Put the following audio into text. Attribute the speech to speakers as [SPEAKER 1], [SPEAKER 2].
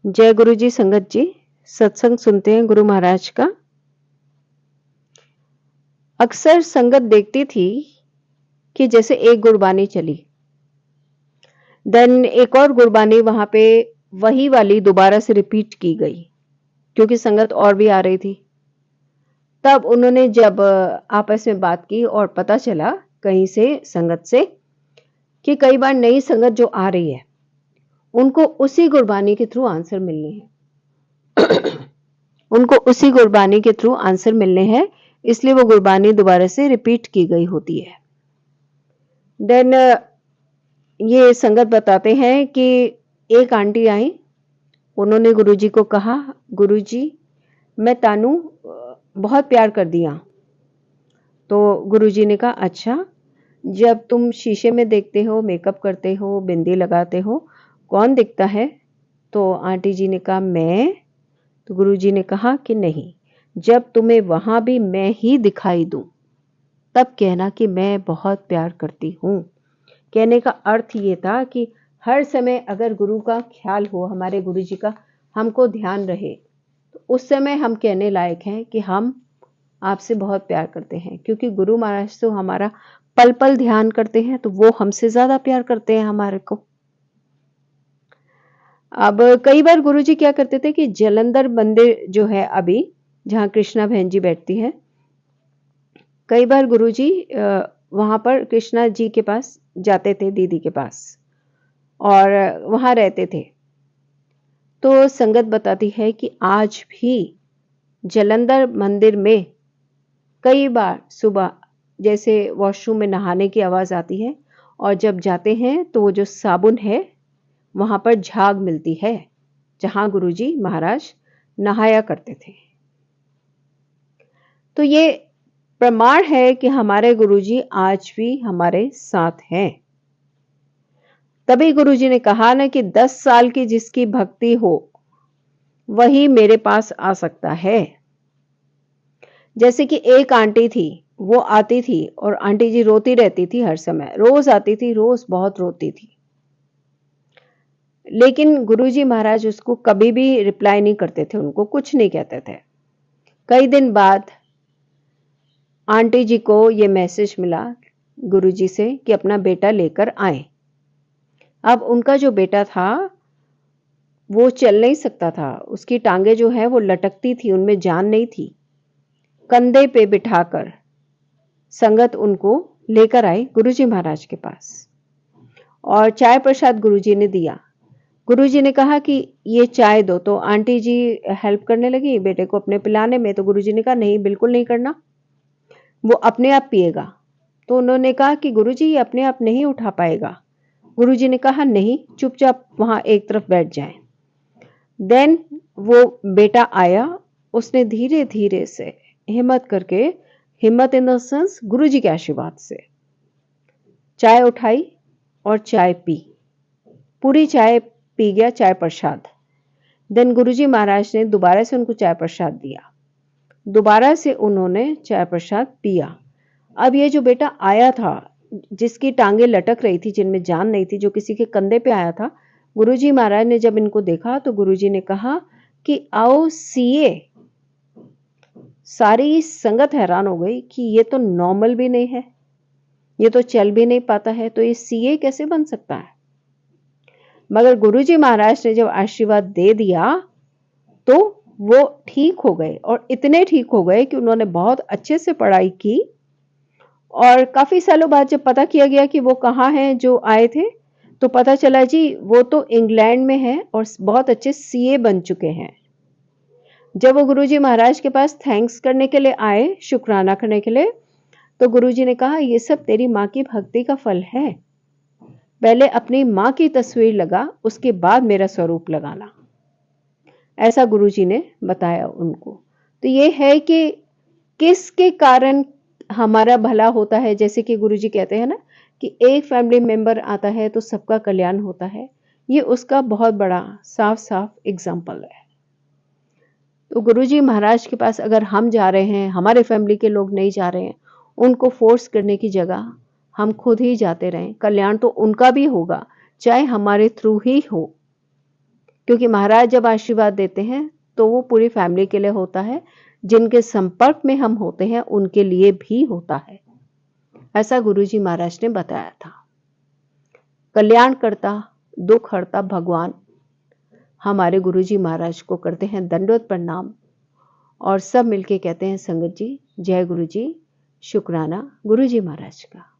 [SPEAKER 1] जय गुरु जी। संगत जी, सत्संग सुनते हैं गुरु महाराज का। अक्सर संगत देखती थी कि जैसे एक गुरबानी चली, देन एक और गुरबानी वहां पे वही वाली दोबारा से रिपीट की गई, क्योंकि संगत और भी आ रही थी। तब उन्होंने जब आपस में बात की और पता चला कहीं से संगत से कि कई बार नई संगत जो आ रही है उनको उसी गुरबानी के थ्रू आंसर मिलने हैं उनको उसी गुरबानी के थ्रू आंसर मिलने हैं, इसलिए वो गुरबानी दोबारा से रिपीट की गई होती है। देन ये संगत बताते हैं कि एक आंटी आई, उन्होंने गुरुजी को कहा, गुरुजी मैं तानू बहुत प्यार कर दिया। तो गुरुजी ने कहा, अच्छा, जब तुम शीशे में देखते हो, मेकअप करते हो, बिंदी लगाते हो, कौन दिखता है? तो आंटी जी ने कहा, मैं। तो गुरुजी ने कहा कि नहीं, जब तुम्हें वहां भी मैं ही दिखाई दूं तब कहना कि मैं बहुत प्यार करती हूं। कहने का अर्थ ये था कि हर समय अगर गुरु का ख्याल हो, हमारे गुरु जी का हमको ध्यान रहे, तो उस समय हम कहने लायक हैं कि हम आपसे बहुत प्यार करते हैं, क्योंकि गुरु महाराज तो हमारा पल पल ध्यान करते हैं, तो वो हमसे ज्यादा प्यार करते हैं हमारे को। अब कई बार गुरु जी क्या करते थे कि जलंधर मंदिर जो है अभी, जहाँ कृष्णा बहन जी बैठती है, कई बार गुरु जी वहां पर कृष्णा जी के पास जाते थे, दीदी के पास, और वहां रहते थे। तो संगत बताती है कि आज भी जलंधर मंदिर में कई बार सुबह जैसे वॉशरूम में नहाने की आवाज आती है, और जब जाते हैं तो वो जो साबुन है वहां पर झाग मिलती है, जहां गुरुजी महाराज नहाया करते थे। तो ये प्रमाण है कि हमारे गुरुजी आज भी हमारे साथ हैं। तभी गुरुजी ने कहा ना कि 10 साल की जिसकी भक्ति हो वही मेरे पास आ सकता है। जैसे कि एक आंटी थी, वो आती थी और आंटी जी रोती रहती थी, हर समय रोज आती थी, रोज बहुत रोती थी, लेकिन गुरुजी महाराज उसको कभी भी रिप्लाई नहीं करते थे, उनको कुछ नहीं कहते थे। कई दिन बाद आंटी जी को ये मैसेज मिला गुरुजी से कि अपना बेटा लेकर आए। अब उनका जो बेटा था वो चल नहीं सकता था, उसकी टांगे जो है वो लटकती थी, उनमें जान नहीं थी। कंधे पे बिठाकर संगत उनको लेकर आई गुरुजी महाराज के पास, और चाय प्रसाद गुरुजी ने दिया। गुरुजी ने कहा कि ये चाय दो, तो आंटी जी हेल्प करने लगी बेटे को अपने पिलाने में। तो गुरुजी ने कहा, नहीं, बिल्कुल नहीं करना, वो अपने आप पिएगा। तो उन्होंने कहा कि गुरुजी ये अपने आप नहीं उठा पाएगा। गुरुजी ने कहा, नहीं, चुपचाप वहां एक तरफ बैठ जाए। देन वो बेटा आया, उसने धीरे धीरे से हिम्मत करके, हिम्मत इन द सेंस गुरुजी के आशीर्वाद से, चाय उठाई और चाय पी, पूरी चाय पी गया, चाय प्रसाद। देन गुरुजी महाराज ने दोबारा से उनको चाय प्रसाद दिया, दोबारा से उन्होंने चाय प्रसाद पिया। अब ये जो बेटा आया था, जिसकी टांगे लटक रही थी, जिनमें जान नहीं थी, जो किसी के कंधे पे आया था, गुरुजी महाराज ने जब इनको देखा तो गुरुजी ने कहा कि आओ सीए। सारी संगत हैरान हो गई कि ये तो नॉर्मल भी नहीं है, ये तो चल भी नहीं पाता है, तो ये सीए कैसे बन सकता है? मगर गुरुजी महाराज ने जब आशीर्वाद दे दिया तो वो ठीक हो गए, और इतने ठीक हो गए कि उन्होंने बहुत अच्छे से पढ़ाई की। और काफी सालों बाद जब पता किया गया कि वो कहाँ हैं जो आए थे, तो पता चला जी वो तो इंग्लैंड में है और बहुत अच्छे सीए बन चुके हैं। जब वो गुरुजी महाराज के पास थैंक्स करने के लिए आए, शुक्राना करने के लिए, तो गुरुजी ने कहा, ये सब तेरी माँ की भक्ति का फल है, पहले अपनी माँ की तस्वीर लगा, उसके बाद मेरा स्वरूप लगाना। ऐसा गुरुजी ने बताया उनको। तो ये है कि किसके कारण हमारा भला होता है। जैसे कि गुरुजी कहते हैं ना कि एक फैमिली मेंबर आता है तो सबका कल्याण होता है, ये उसका बहुत बड़ा साफ साफ एग्जाम्पल है। तो गुरुजी महाराज के पास अगर हम जा रहे हैं, हमारे फैमिली के लोग नहीं जा रहे हैं, उनको फोर्स करने की जगह हम खुद ही जाते रहें, कल्याण तो उनका भी होगा, चाहे हमारे थ्रू ही हो। क्योंकि महाराज जब आशीर्वाद देते हैं तो वो पूरी फैमिली के लिए होता है, जिनके संपर्क में हम होते हैं उनके लिए भी होता है। ऐसा गुरुजी महाराज ने बताया था। कल्याणकर्ता, दुख हरता भगवान हमारे गुरुजी महाराज को करते हैं दंडवत प्रणाम और सब मिलके कहते हैं संगत जी जय गुरुजी, शुक्राना गुरुजी महाराज का।